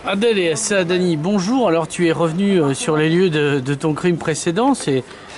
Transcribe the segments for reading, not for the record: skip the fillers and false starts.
Adèle et Saadani, bonjour. Alors tu es revenu sur les lieux de ton crime précédent.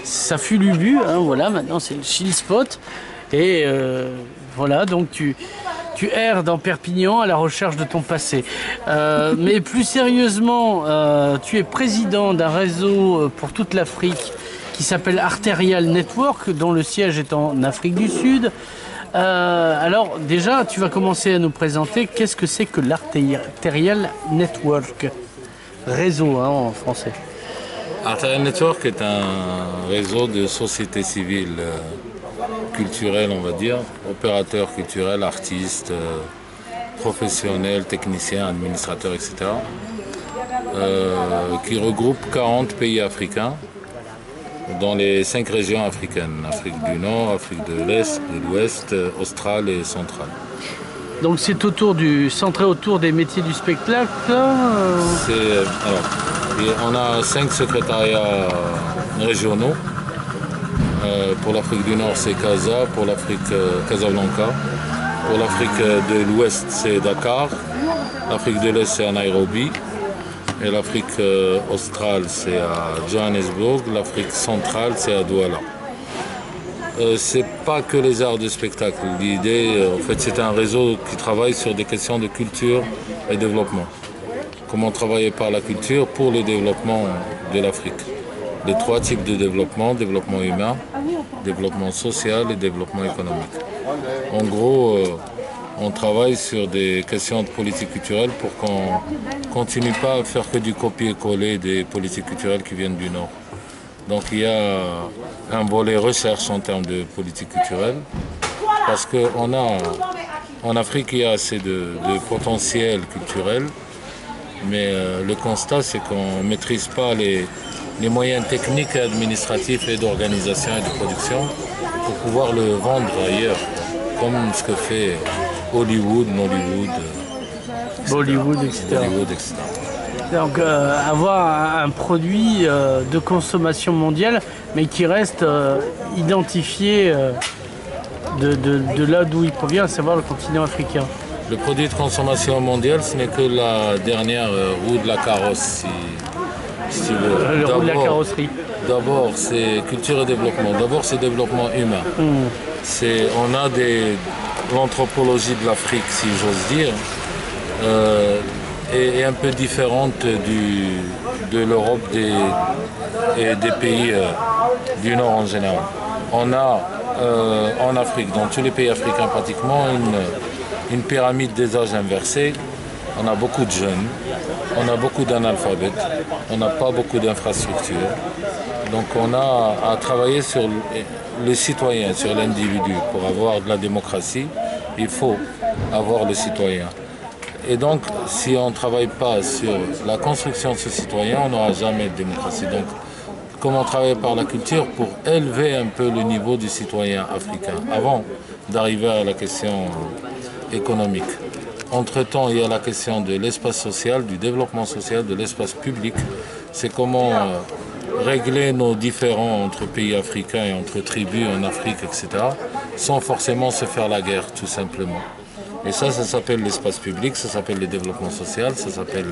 Ça fut l'Ubu, hein, voilà, maintenant c'est le chill spot. Et voilà, donc tu erres dans Perpignan à la recherche de ton passé. Mais plus sérieusement, tu es président d'un réseau pour toute l'Afrique qui s'appelle Arterial Network, dont le siège est en Afrique du Sud. Alors déjà, tu vas commencer à nous présenter qu'est-ce que c'est que l'Arterial Network, réseau hein, en français. Arterial Network est un réseau de sociétés civiles culturelles, on va dire, opérateurs culturels, artistes, professionnels, techniciens, administrateurs, etc., qui regroupe 40 pays africains dans les 5 régions africaines, Afrique du Nord, Afrique de l'Est, de l'Ouest, australe et centrale. Donc c'est centré autour des métiers du spectacle. On a 5 secrétariats régionaux. Pour l'Afrique du Nord, c'est Casa, pour l'Afrique Casablanca. Pour l'Afrique de l'Ouest, c'est Dakar. L'Afrique de l'Est, c'est à Nairobi. Et l'Afrique australe, c'est à Johannesburg. L'Afrique centrale, c'est à Douala. C'est pas que les arts de spectacle. L'idée, en fait, c'est un réseau qui travaille sur des questions de culture et développement. Comment travailler par la culture pour le développement de l'Afrique. Les 3 types de développement, développement humain, développement social et développement économique. En gros, on travaille sur des questions de politique culturelle pour qu'on continue pas à faire que du copier-coller des politiques culturelles qui viennent du Nord. Donc il y a un volet recherche en termes de politique culturelle, parce qu'en Afrique, il y a assez de potentiel culturel, mais le constat, c'est qu'on ne maîtrise pas les moyens techniques et administratifs et d'organisation et de production pour pouvoir le vendre ailleurs, comme ce que fait Hollywood, Nollywood, Bollywood, etc. Donc avoir un produit de consommation mondiale, mais qui reste identifié de là d'où il provient, à savoir le continent africain. Le produit de consommation mondiale, ce n'est que la dernière roue de la carrosse, si tu veux. Le roue de la carrosserie. D'abord, c'est culture et développement. D'abord, c'est développement humain. On a l'anthropologie de l'Afrique, si j'ose dire, est un peu différente de l'Europe et des pays du Nord en général. On a en Afrique, dans tous les pays africains pratiquement, une pyramide des âges inversée. On a beaucoup de jeunes, on a beaucoup d'analphabètes, on n'a pas beaucoup d'infrastructures. Donc on a à travailler sur le citoyen, sur l'individu. Pour avoir de la démocratie, il faut avoir le citoyen. Et donc, si on ne travaille pas sur la construction de ce citoyen, on n'aura jamais de démocratie. Donc, comment travailler par la culture pour élever un peu le niveau du citoyen africain avant d'arriver à la question économique. Entre-temps, il y a la question de l'espace social, du développement social, de l'espace public. C'est comment régler nos différends entre pays africains et entre tribus en Afrique, etc., sans forcément se faire la guerre, tout simplement. Et ça s'appelle l'espace public, ça s'appelle le développement social, ça s'appelle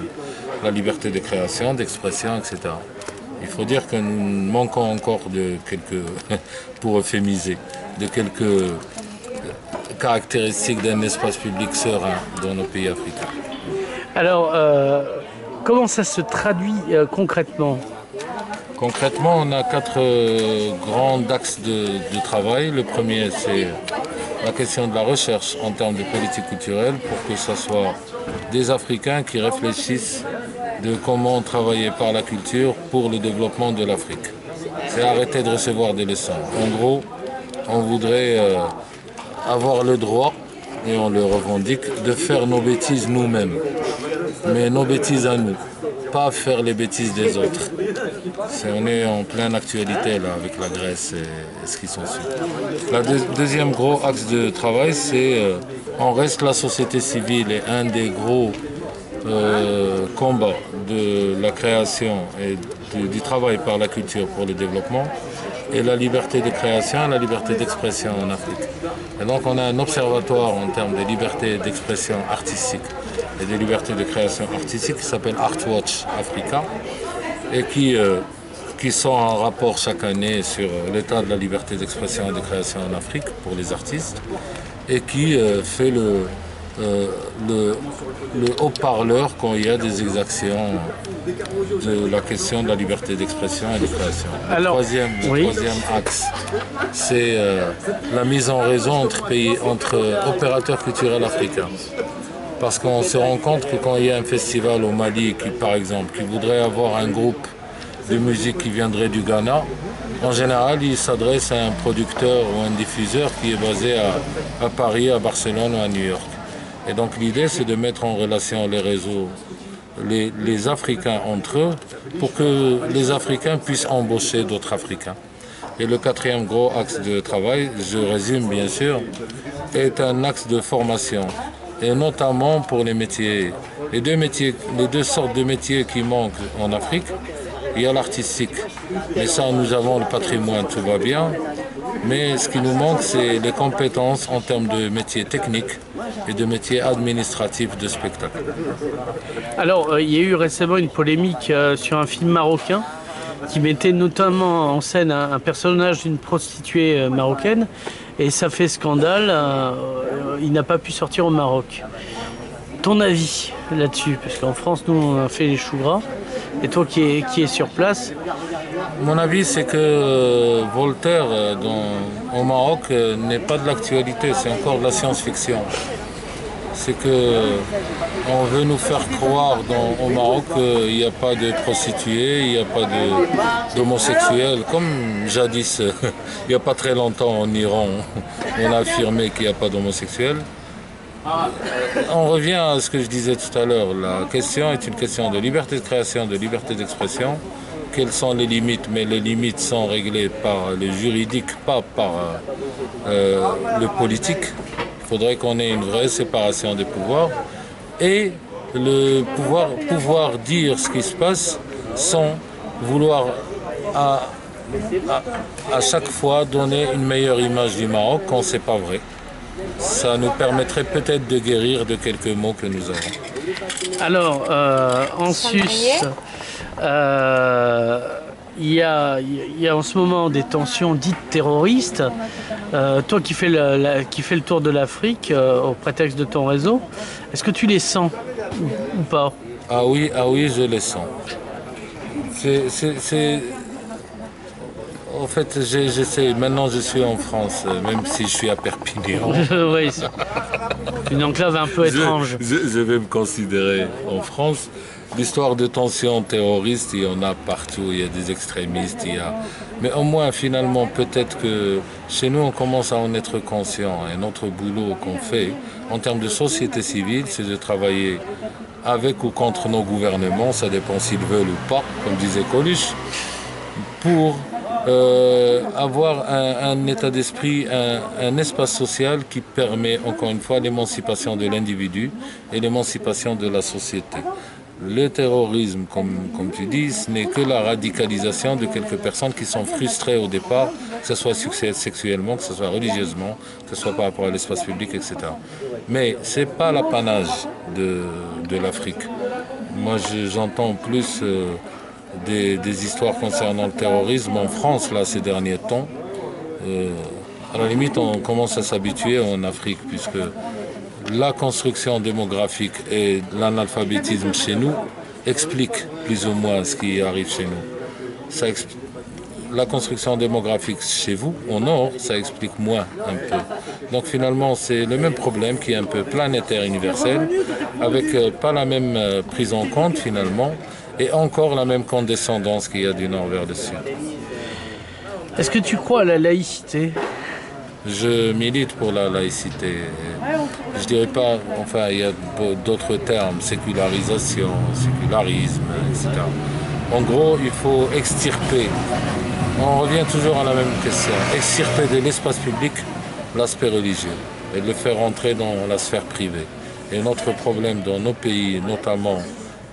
la liberté de création, d'expression, etc. Il faut dire que nous manquons encore de quelques, pour euphémiser, de quelques caractéristiques d'un espace public serein dans nos pays africains. Alors, comment ça se traduit concrètement ? Concrètement, on a 4 grands axes de travail. Le premier, c'est la question de la recherche en termes de politique culturelle pour que ce soit des Africains qui réfléchissent de comment travailler par la culture pour le développement de l'Afrique. C'est arrêter de recevoir des leçons. En gros, on voudrait avoir le droit, et on le revendique, de faire nos bêtises nous-mêmes. Mais nos bêtises à nous, pas faire les bêtises des autres. On est en pleine actualité là, avec la Grèce et ce qui s'ensuit. Le deuxième gros axe de travail, c'est on reste la société civile et un des gros combats de la création et du travail par la culture pour le développement et la liberté de création, la liberté d'expression en Afrique. Et donc on a un observatoire en termes de liberté d'expression artistique et des libertés de création artistique qui s'appelle Artwatch Africa et qui sont en rapport chaque année sur l'état de la liberté d'expression et de création en Afrique pour les artistes et qui fait le haut-parleur quand il y a des exactions de la question de la liberté d'expression et de création. Le troisième axe, c'est la mise en raison entre opérateurs culturels africains. Parce qu'on se rend compte que quand il y a un festival au Mali, par exemple, qui voudrait avoir un groupe de musique qui viendrait du Ghana, en général, il s'adresse à un producteur ou un diffuseur qui est basé à Paris, à Barcelone ou à New York. Et donc l'idée, c'est de mettre en relation les réseaux, les Africains entre eux, pour que les Africains puissent embaucher d'autres Africains. Et le quatrième gros axe de travail, je résume bien sûr, est un axe de formation. Et notamment pour les métiers, les deux sortes de métiers qui manquent en Afrique. Il y a l'artistique, mais ça nous avons le patrimoine, tout va bien. Mais ce qui nous manque, c'est les compétences en termes de métiers techniques et de métiers administratifs de spectacle. Alors, il y a eu récemment une polémique sur un film marocain qui mettait notamment en scène un personnage d'une prostituée marocaine et ça fait scandale, il n'a pas pu sortir au Maroc. Ton avis là-dessus? Parce qu'en France, nous, on a fait les choux gras. Et toi qui es sur place? Mon avis, c'est que Voltaire, au Maroc, n'est pas de l'actualité, c'est encore de la science-fiction. C'est qu'on veut nous faire croire au Maroc qu'il n'y a pas de prostituées, il n'y a pas d'homosexuels. Comme jadis, il n'y a pas très longtemps en Iran, on a affirmé qu'il n'y a pas d'homosexuels. On revient à ce que je disais tout à l'heure. La question est une question de liberté de création, de liberté d'expression. Quelles sont les limites? Mais les limites sont réglées par le juridique, pas par le politique. Il faudrait qu'on ait une vraie séparation des pouvoirs et le pouvoir dire ce qui se passe sans vouloir à chaque fois donner une meilleure image du Maroc quand c'est pas vrai. Ça nous permettrait peut-être de guérir de quelques maux que nous avons. Alors, en Suisse, il y a en ce moment des tensions dites terroristes. Toi qui fais le tour de l'Afrique au prétexte de ton réseau, est-ce que tu les sens ou pas? Ah oui, je les sens. En fait, j'essaie. Maintenant, je suis en France, même si je suis à Perpignan. Oui, c'est une enclave un peu étrange. Je vais me considérer en France. L'histoire de tensions terroristes, il y en a partout. Il y a des extrémistes, mais au moins, finalement, peut-être que chez nous, on commence à en être conscient. Et notre boulot qu'on fait, en termes de société civile, c'est de travailler avec ou contre nos gouvernements, ça dépend s'ils veulent ou pas, comme disait Coluche, pour avoir un état d'esprit, un espace social qui permet encore une fois l'émancipation de l'individu et l'émancipation de la société. Le terrorisme, comme tu dis, ce n'est que la radicalisation de quelques personnes qui sont frustrées au départ, que ce soit sexuellement, que ce soit religieusement, que ce soit par rapport à l'espace public, etc. Mais ce n'est pas l'apanage de l'Afrique. Moi, j'entends plus des histoires concernant le terrorisme en France, là, ces derniers temps. À la limite, on commence à s'habituer en Afrique, puisque la construction démographique et l'analphabétisme chez nous expliquent plus ou moins ce qui arrive chez nous. La construction démographique chez vous, au nord, ça explique moins un peu. Donc finalement, c'est le même problème qui est un peu planétaire, universel, avec pas la même prise en compte finalement, et encore la même condescendance qu'il y a du nord vers le sud. Est-ce que tu crois à la laïcité? Je milite pour la laïcité. Je dirais pas, enfin, il y a d'autres termes, sécularisation, sécularisme, etc. En gros, il faut extirper. On revient toujours à la même question. Extirper de l'espace public l'aspect religieux et le faire entrer dans la sphère privée. Et notre problème dans nos pays, notamment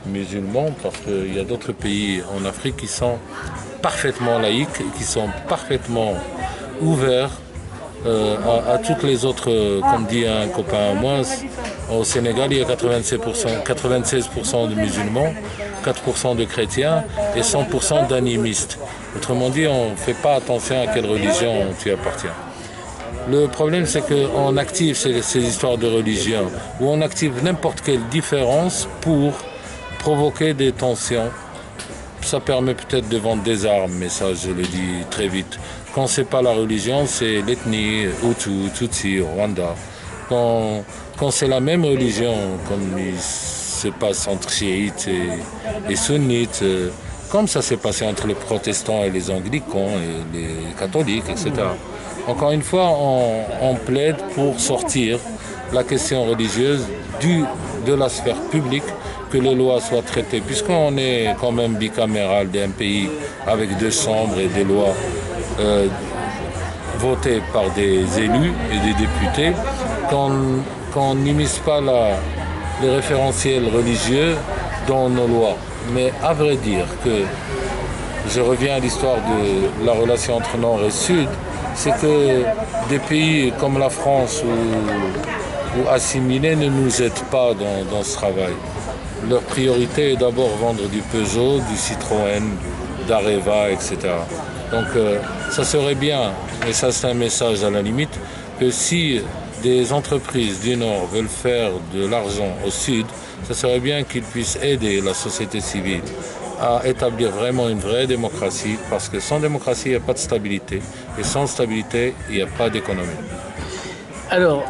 musulmans, parce qu'il y a d'autres pays en Afrique qui sont parfaitement laïques, qui sont parfaitement ouverts à toutes les autres, comme dit un copain à moi, Au Sénégal, il y a 96% de musulmans, 4% de chrétiens et 100% d'animistes. Autrement dit, on ne fait pas attention à quelle religion tu appartiens. Le problème, c'est qu'on active ces histoires de religion, ou on active n'importe quelle différence pour provoquer des tensions. Ça permet peut-être de vendre des armes, mais ça, je le dis très vite. Quand c'est pas la religion, c'est l'ethnie, Hutu, Tutsi, Rwanda. Quand c'est la même religion, comme il se passe entre chiites et sunnites, comme ça s'est passé entre les protestants et les anglicans et les catholiques, etc. Encore une fois, on plaide pour sortir la question religieuse de la sphère publique, que les lois soient traitées, puisqu'on est quand même bicaméral d'un pays avec 2 chambres et des lois votées par des élus et des députés, qu'on n'immisce pas les référentiels religieux dans nos lois. Mais à vrai dire que, je reviens à l'histoire de la relation entre Nord et Sud, c'est que des pays comme la France ou assimilés ne nous aident pas dans ce travail. Leur priorité est d'abord vendre du Peugeot, du Citroën, d'Areva, etc. Donc ça serait bien, et ça c'est un message à la limite, que si des entreprises du Nord veulent faire de l'argent au Sud, ça serait bien qu'ils puissent aider la société civile à établir vraiment une vraie démocratie, parce que sans démocratie, il n'y a pas de stabilité. Et sans stabilité, il n'y a pas d'économie. Alors,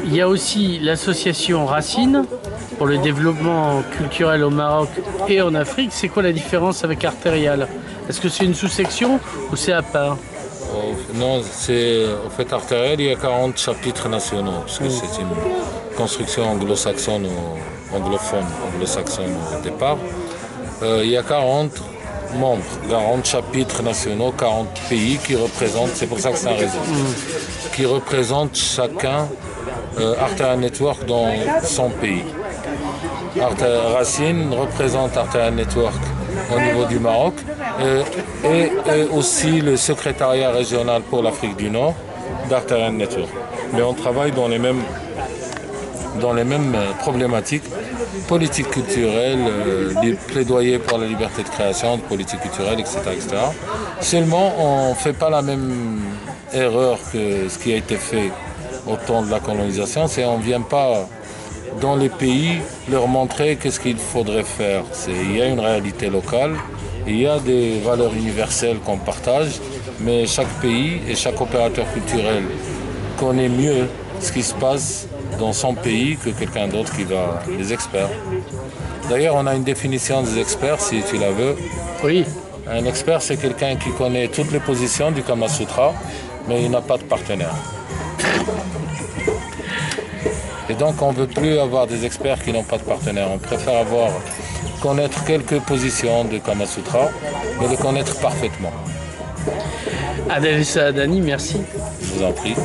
il y a aussi l'association Racine pour le développement culturel au Maroc et en Afrique. C'est quoi la différence avec Artérial? Est-ce que c'est une sous-section ou c'est à part? Non, au fait, Artérial, il y a 40 chapitres nationaux, puisque c'est une construction anglo-saxonne ou anglo-saxonne au départ. Il y a 40 membres, 40 chapitres nationaux, 40 pays qui représentent, c'est pour ça que c'est un réseau, qui représentent chacun Artérial Network dans son pays. Racine représente Artérial Network au niveau du Maroc et aussi le secrétariat régional pour l'Afrique du Nord d'Artérial Network. Mais on travaille dans les mêmes problématiques, politique culturelle, des plaidoyers pour la liberté de création, de politique culturelle, etc., etc. Seulement, on ne fait pas la même erreur que ce qui a été fait au temps de la colonisation, c'est qu'on ne vient pas dans les pays leur montrer qu'est-ce qu'il faudrait faire. Il y a une réalité locale, il y a des valeurs universelles qu'on partage, mais chaque pays et chaque opérateur culturel connaît mieux ce qui se passe dans son pays que quelqu'un d'autre qui va, les experts. D'ailleurs, on a une définition des experts, si tu la veux. Oui. Un expert, c'est quelqu'un qui connaît toutes les positions du Kama Sutra, mais il n'a pas de partenaire. Et donc, on ne veut plus avoir des experts qui n'ont pas de partenaire. On préfère connaître quelques positions du Kama Sutra, mais les connaître parfaitement. Adel Saadani, merci. Je vous en prie.